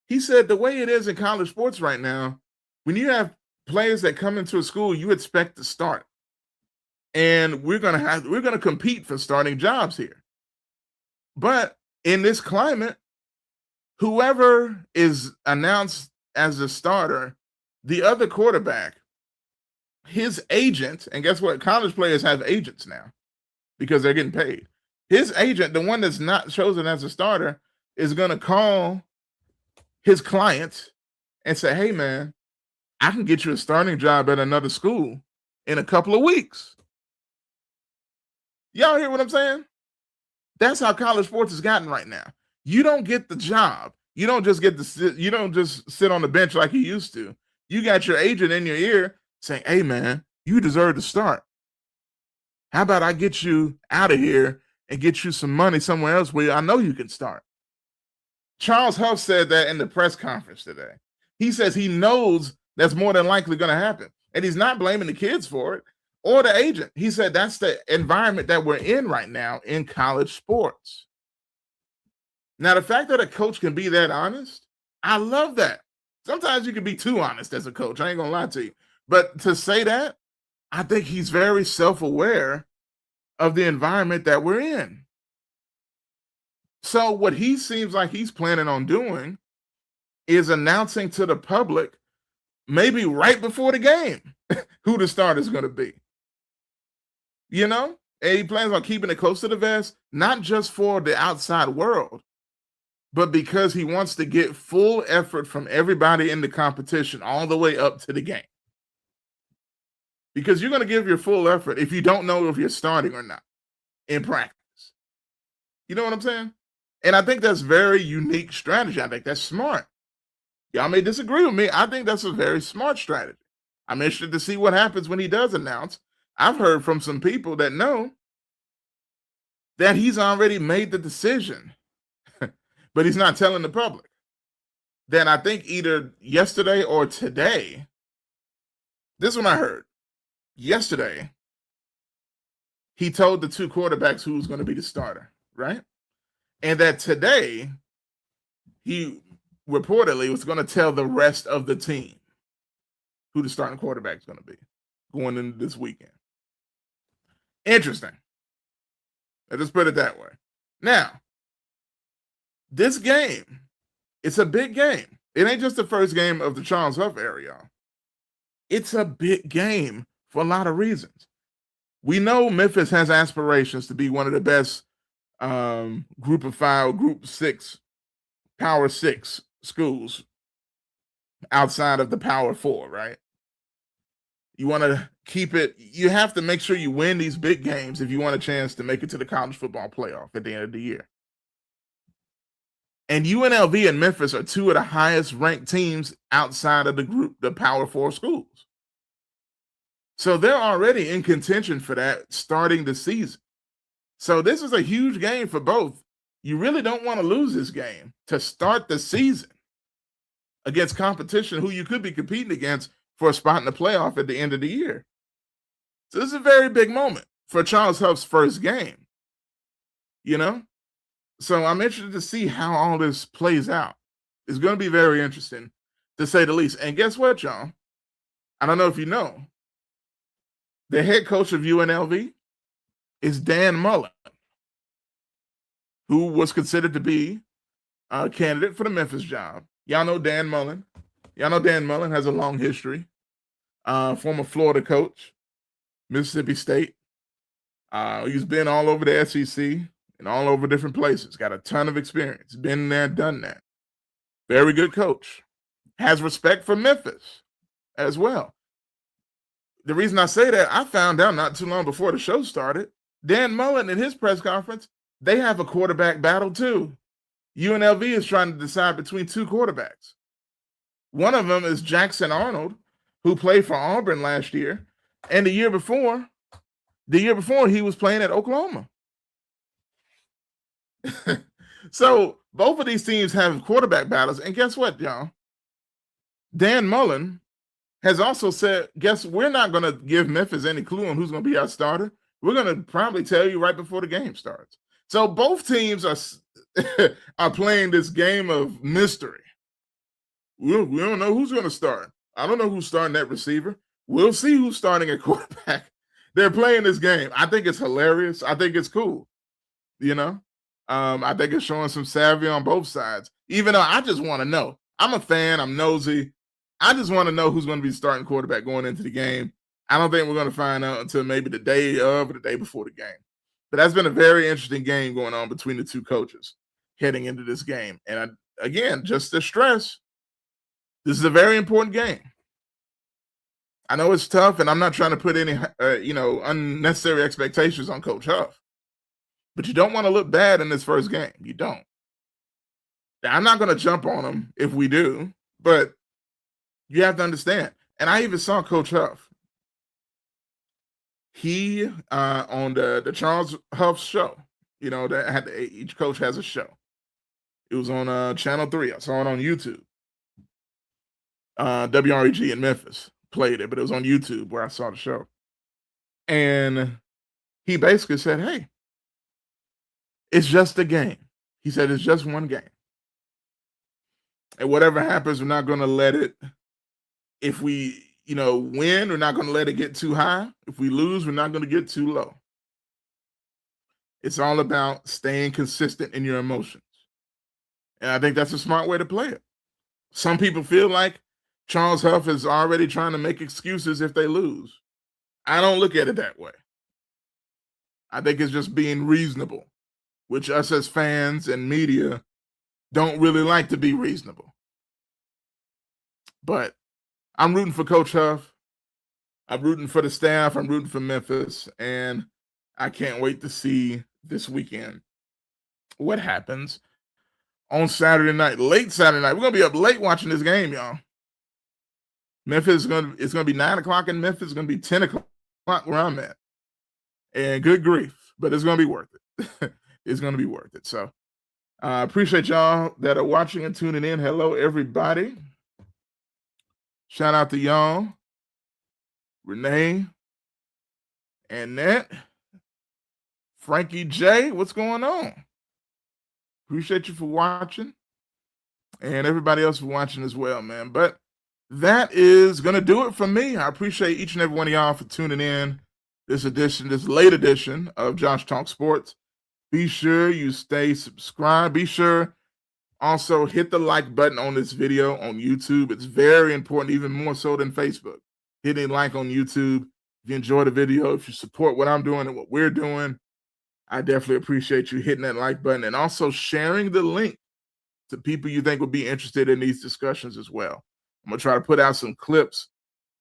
He said the way it is in college sports right now, when you have players that come into a school, you expect to start. And we're gonna compete for starting jobs here. But in this climate, whoever is announced as a starter, the other quarterback, his agent, and guess what? College players have agents now because they're getting paid. His agent, the one that's not chosen as a starter, is going to call his client and say, "Hey, man, I can get you a starting job at another school in a couple of weeks." Y'all hear what I'm saying? That's how college sports has gotten right now. You don't get the job. You don't just sit on the bench like you used to. You got your agent in your ear saying, "Hey, man, you deserve to start. How about I get you out of here and get you some money somewhere else where I know you can start?" Charles Huff said that in the press conference today. He says he knows that's more than likely going to happen. And he's not blaming the kids for it or the agent. He said that's the environment that we're in right now in college sports. Now, the fact that a coach can be that honest, I love that. Sometimes you can be too honest as a coach. I ain't going to lie to you. But to say that, I think he's very self-aware of the environment that we're in. So what he seems like he's planning on doing is announcing to the public, maybe right before the game, who the starter is going to be. You know? And he plans on keeping it close to the vest, not just for the outside world, but because he wants to get full effort from everybody in the competition all the way up to the game. Because you're going to give your full effort if you don't know if you're starting or not in practice. You know what I'm saying? And I think that's very unique strategy. I think that's smart. Y'all may disagree with me. I think that's a very smart strategy. I'm interested to see what happens when he does announce. I've heard from some people that know that he's already made the decision, but he's not telling the public. Then I think either yesterday or today, this is what I heard. Yesterday, he told the two quarterbacks who was going to be the starter, right? And that today, he reportedly was going to tell the rest of the team who the starting quarterback is going to be going into this weekend. Interesting. Let's just put it that way. Now, this game, it's a big game. It ain't just the first game of the Charles Huff era, y'all. It's a big game for a lot of reasons. We know Memphis has aspirations to be one of the best group of 5, group 6, power 6 schools outside of the power 4, right? You want to keep it, you have to make sure you win these big games if you want a chance to make it to the college football playoff at the end of the year. And UNLV and Memphis are two of the highest ranked teams outside of the group, the power 4 schools. So they're already in contention for that starting the season. So this is a huge game for both. You really don't want to lose this game to start the season against competition who you could be competing against for a spot in the playoff at the end of the year. So this is a very big moment for Charles Huff's first game, you know? So I'm interested to see how all this plays out. It's going to be very interesting, to say the least. And guess what, y'all? I don't know if you know, the head coach of UNLV is Dan Mullen, who was considered to be a candidate for the Memphis job. Y'all know Dan Mullen. Y'all know Dan Mullen has a long history. Former Florida coach, Mississippi State. He's been all over the SEC and all over different places. Got a ton of experience. Been there, done that. Very good coach. Has respect for Memphis as well. The reason I say that, I found out not too long before the show started, Dan Mullen in his press conference, they have a quarterback battle too. UNLV is trying to decide between two quarterbacks. One of them is Jackson Arnold, who played for Auburn last year, and the year before he was playing at Oklahoma. So both of these teams have quarterback battles, and guess what, y'all? Dan Mullen has also said, we're not going to give Memphis any clue on who's going to be our starter. We're going to probably tell you right before the game starts. So both teams are playing this game of mystery. We don't know who's going to start. I don't know who's starting that receiver. We'll see who's starting at quarterback. They're playing this game. I think it's hilarious. I think it's cool. I think it's showing some savvy on both sides. Even though I just want to know. I'm a fan. I'm nosy. I just want to know who's going to be starting quarterback going into the game. I don't think we're going to find out until maybe the day of or the day before the game. But that's been a very interesting game going on between the two coaches heading into this game. And again, just to stress, this is a very important game. I know it's tough, and I'm not trying to put any, unnecessary expectations on Coach Huff. But you don't want to look bad in this first game. You don't. Now, I'm not going to jump on him if we do, but you have to understand. And I even saw Coach Huff. He on the Charles Huff show, each coach has a show. It was on Channel 3. I saw it on YouTube. WREG in Memphis played it, but it was on YouTube where I saw the show. And he basically said, hey, it's just a game. He said, it's just one game. And whatever happens, we're not going to let it, if we, win, we're not going to let it get too high. If we lose, we're not going to get too low. It's all about staying consistent in your emotions. And I think that's a smart way to play it. Some people feel like Charles Huff is already trying to make excuses if they lose. I don't look at it that way. I think it's just being reasonable, which us as fans and media don't really like to be reasonable. But I'm rooting for Coach Huff. I'm rooting for the staff. I'm rooting for Memphis. And I can't wait to see this weekend what happens on Saturday night, late Saturday night. We're going to be up late watching this game, y'all. Memphis it's going to be 9 o'clock in Memphis. It's going to be 10 o'clock where I'm at. And good grief, but it's going to be worth it. It's going to be worth it. So I appreciate y'all that are watching and tuning in. Hello, everybody. Shout out to y'all. Renee, Annette, Frankie J. What's going on? Appreciate you for watching. And everybody else for watching as well, man. But that is going to do it for me. I appreciate each and every one of y'all for tuning in this late edition of Josh Talk Sports. Be sure you stay subscribed. Be sure also hit the like button on this video on YouTube. It's very important, even more so than Facebook. Hitting like on YouTube. If you enjoy the video, if you support what I'm doing and what we're doing, I definitely appreciate you hitting that like button and also sharing the link to people you think would be interested in these discussions as well. I'm going to try to put out some clips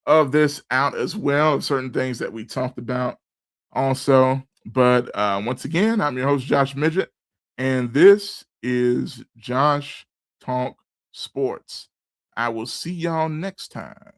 of this out as well, of certain things that we talked about also. But once again, I'm your host, Josh Midget, and this is Josh Talk Sports. I will see y'all next time.